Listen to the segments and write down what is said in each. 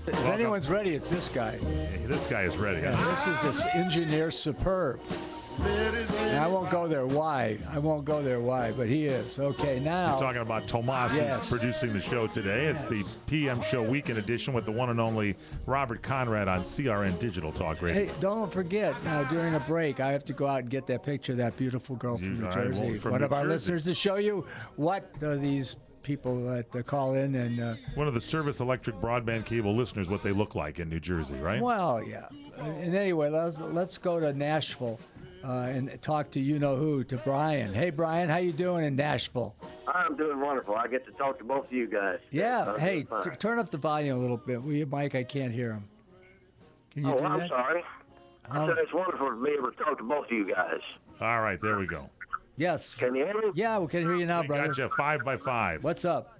If anyone's ready, it's this guy. Hey, this guy is ready. Yeah, this is this engineer superb. And I won't go there. Why? I won't go there. Why? But he is. Okay, now. You're talking about Tomas, Yes. who's producing the show today. It's the PM Show Weekend Edition with the one and only Robert Conrad on CRN Digital Talk Radio. Hey, don't forget, during a break, I have to go out and get that picture of that beautiful girl from New Jersey. From One New of our Jersey. listeners to show you what these people that call in and. One of the Service Electric broadband cable listeners, what they look like in New Jersey, right? Well, yeah. And anyway, let's go to Nashville. And talk to you-know-who, to Brian. Hey, Brian, how you doing in Nashville? I'm doing wonderful. I get to talk to both of you guys. Yeah. Hey, turn up the volume a little bit. Will you, Mike? I can't hear him. Can you do that? I'm sorry. I said it's wonderful to be able to talk to both of you guys. All right, there we go. Yes. Can you hear me? Yeah, we can hear you now, We brother. got you 5 by 5. What's up?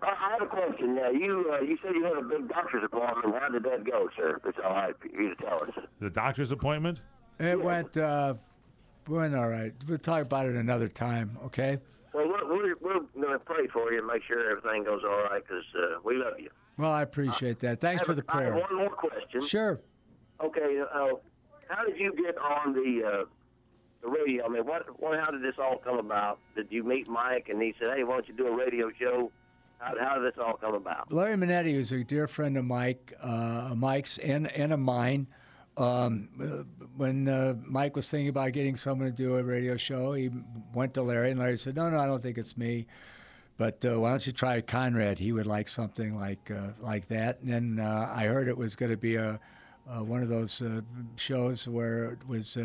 I have a question. You said you had a big doctor's appointment. How did that go, sir? If it's all right for you to tell us. The doctor's appointment? It went all right. We'll talk about it another time, okay? Well, we're going to pray for you and make sure everything goes all right because we love you. Well, I appreciate that. Thanks for the I have prayer. one more question. Sure. Okay. How did you get on the radio? I mean, how did this all come about? Did you meet Mike and he said, hey, why don't you do a radio show? How did this all come about? Larry Minetti, who's a dear friend of Mike's and of mine. When Mike was thinking about getting someone to do a radio show, he went to Larry, and Larry said, no, I don't think it's me. But why don't you try Conrad? He would like something like that. And then I heard it was going to be one of those shows where it was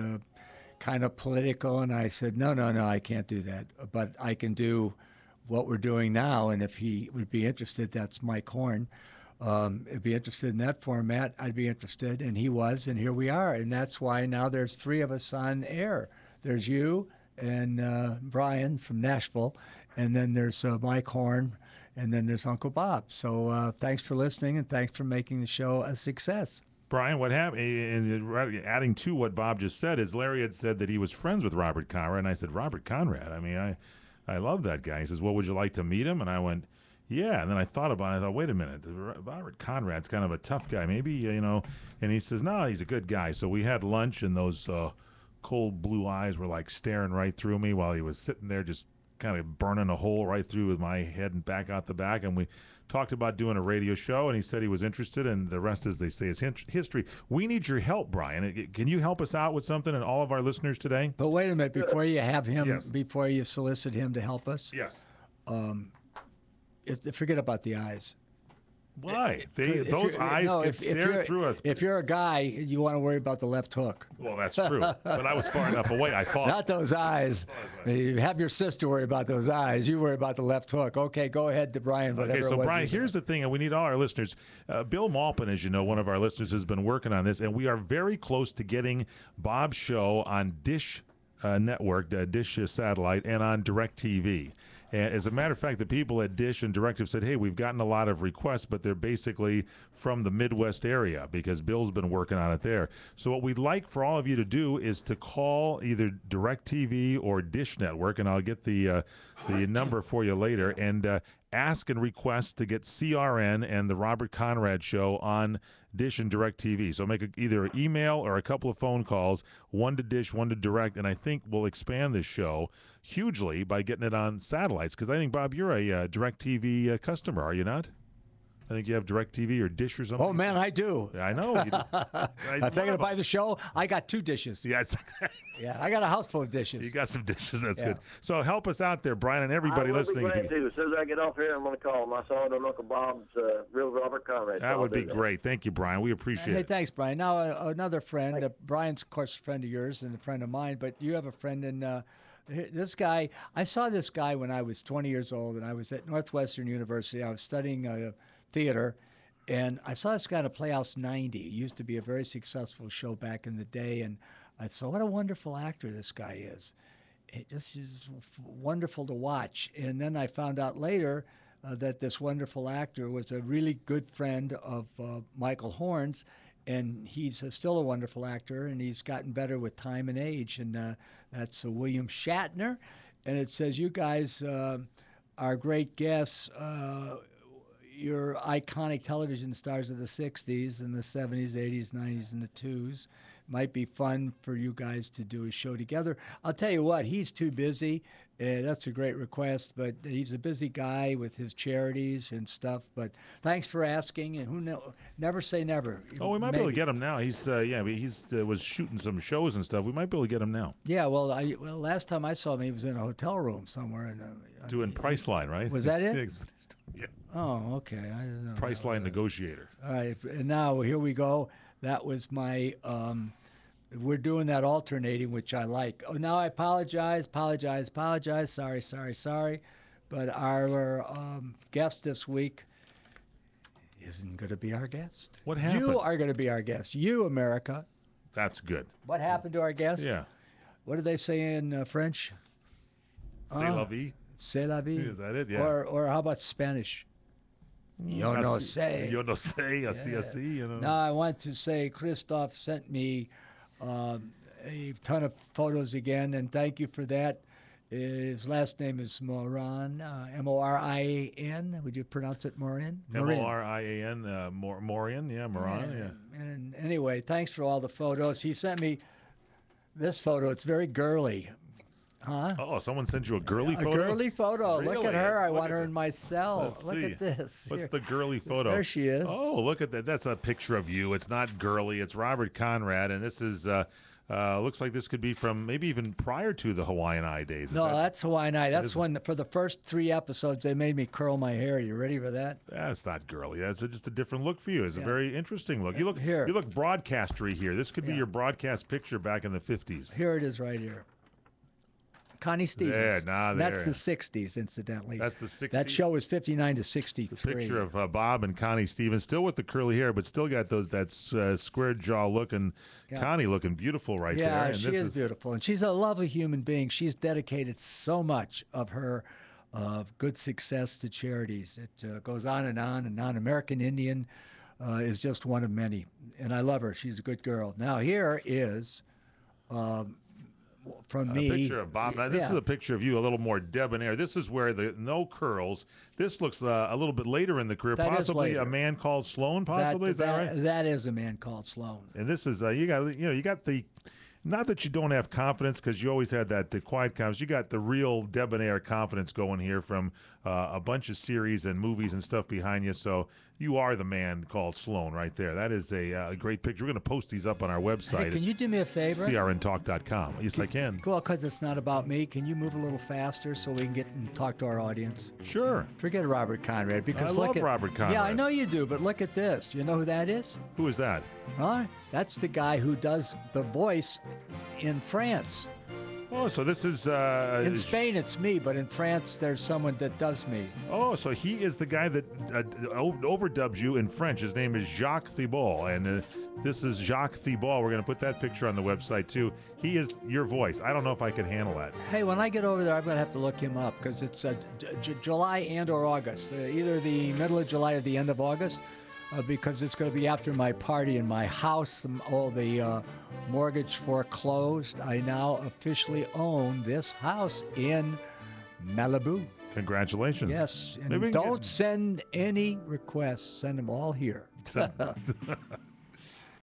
kind of political, and I said, no, I can't do that. But I can do what we're doing now, and if he would be interested, that's Mike Horn. If be interested in that format, I'd be interested, and he was, and here we are, and that's why now there's 3 of us on air. There's you and Brian from Nashville, and then there's Mike Horn, and then there's Uncle Bob. So thanks for listening, and thanks for making the show a success. Brian, what happened? And adding to what Bob just said is Larry had said that he was friends with Robert Conrad, and I said, Robert Conrad? I mean, I love that guy. He says, well, would you like to meet him? And I went, yeah. And then I thought about it. I thought, wait a minute. Robert Conrad's kind of a tough guy. Maybe, And he says, no, he's a good guy. So we had lunch, and those cold blue eyes were like staring right through me while he was sitting there just kind of burning a hole right through with my head and back out the back. And we talked about doing a radio show, and he said he was interested, and the rest, as they say, is history. We need your help, Brian. Can you help us out with something and all of our listeners today? But wait a minute. Before you have him, Yes. before you solicit him to help us, Yes. Forget about the eyes. Why? If Those you're- eyes no, can if stare you're- through us. If you're a guy, you want to worry about the left hook. Well, that's true. But I was far enough away, I thought. Not those eyes. You have your sister worry about those eyes. You worry about the left hook. Okay, go ahead to Brian. Okay, so Brian, here's the thing, and we need all our listeners. Bill Malpin, as you know, one of our listeners, has been working on this, and we are very close to getting Bob's show on Dish Network, Dish Satellite, and on DirecTV. And as a matter of fact, the people at Dish and Direct have said, hey, we've gotten a lot of requests, but they're basically from the Midwest area because Bill's been working on it there. So what we'd like for all of you to do is to call either DirecTV or Dish Network, and I'll get the number for you later, and ask and request to get CRN and the Robert Conrad Show on Dish and DirecTV. So make either an email or a couple of phone calls, one to Dish, one to Direct, and I think we'll expand this show hugely by getting it on satellites. Because I think, Bob, you're a DirecTV customer, are you not? I think you have DirecTV or Dish or something. Oh, man, I do. Yeah, I know. I'm thinking to buy the show. I got 2 dishes. Yes. Yeah, I got a house full of dishes. You got some dishes. That's good. So help us out there, Brian, and everybody listening. I will be glad to. As soon as I get off here, I'm going to call my son and Uncle Bob's real Robert Conrad. That would be great. Thank you, Brian. We appreciate Hey, it. thanks, Brian. Now, another friend. Brian's, of course, a friend of yours and a friend of mine, but you have a friend in this guy. I saw this guy when I was 20 years old, and I was at Northwestern University. I was studying theater. And I saw this guy on a Playhouse 90. It used to be a very successful show back in the day. And I thought, what a wonderful actor this guy is. It just is wonderful to watch. And then I found out later that this wonderful actor was a really good friend of Michael Horn's. And he's still a wonderful actor, and he's gotten better with time and age. And that's William Shatner. And it says, you guys are great guests. your iconic television stars of the 60s and the 70s, 80s, 90s, and the 2s. Might be fun for you guys to do a show together. I'll tell you what, he's too busy. That's a great request, but he's a busy guy with his charities and stuff. But thanks for asking, and who know? Never say never. Oh, we might be able to get him now. He's was shooting some shows and stuff. We might be able to get him now. Yeah, well, last time I saw him, he was in a hotel room somewhere. Doing Priceline, right? Was that it? Yeah. Oh, okay. I don't know. Priceline negotiator. All right, and now here we go. That was my. We're doing that alternating, which I like. Oh, now I apologize. Sorry. But our guest this week isn't going to be our guest. What happened? You are going to be our guest. You, America. That's good. What happened to our guest? Yeah. What do they say in French? C'est la vie. C'est la vie. Is that it? Yeah. Or how about Spanish? Yo no sé. Yo no sé. Así. You know. Now I want to say Christoph sent me a ton of photos again, and thank you for that. His last name is Moran, Morian. Would you pronounce it Morin? Morian, Moran, yeah, Moran, yeah. And anyway, thanks for all the photos. He sent me this photo. It's very girly. Huh? Oh, someone sent you a girly photo? A girly photo. Really? Look at her. I Look want at her her. in my cell. Let's Look see. at this. What's Here. the girly photo? There she is. Oh, look at that. That's a picture of you. It's not girly. It's Robert Conrad, and this is looks like this could be from maybe even prior to the Hawaiian Eye days. No, that's Hawaiian Eye. That's is- when, for the first 3 episodes, they made me curl my hair. You ready for that? That's not girly. That's just a different look for you. It's a Yeah. very interesting look. You look Here. You look broadcastery here. This could be Yeah. your broadcast picture back in the 50s. Here it is right here. Connie Stevens. That's there. the 60s, incidentally. That's the 60s. That show was 59 to 63. Picture of Bob and Connie Stevens, still with the curly hair, but still got that square jaw look, and Yeah. Connie looking beautiful right there. Yeah, And she this is beautiful. And she's a lovely human being. She's dedicated so much of her good success to charities. It goes on and on and on. American Indian is just one of many. And I love her. She's a good girl. Now, here is from me. A picture of Bob. Now, this Yeah. is a picture of you, a little more debonair. This is where the no curls. This looks a little bit later in the career, That is possibly later. A Man Called Sloan. Possibly is that right? That is A Man Called Sloan. And this is you got the. Not that you don't have confidence, because you always had the quiet confidence. You got the real debonair confidence going here from a bunch of series and movies and stuff behind you. So you are the Man Called Sloan right there. That is a great picture. We're going to post these up on our website. Hey, can you do me a favor? crntalk.com. Yes, I can. Well, because it's not about me, can you move a little faster so we can get and talk to our audience? Sure. Forget Robert Conrad, because I look love at Robert Conrad. Yeah, I know you do, but look at this. Do you know who that is? Who is that? Huh? That's the guy who does the voice in France. Oh, so this is In Spain, it's me, but in France, there's someone that does me. Oh, so he is the guy that overdubs you in French. His name is Jacques Thibault, and this is Jacques Thibault. We're going to put that picture on the website, too. He is your voice. I don't know if I can handle that. Hey, when I get over there, I'm going to have to look him up, because it's July and or August, either the middle of July or the end of August, because it's going to be after my party in my house, all the mortgage foreclosed. I now officially own this house in Malibu. Congratulations. Yes, Maybe and we can don't send any requests. Send them all here.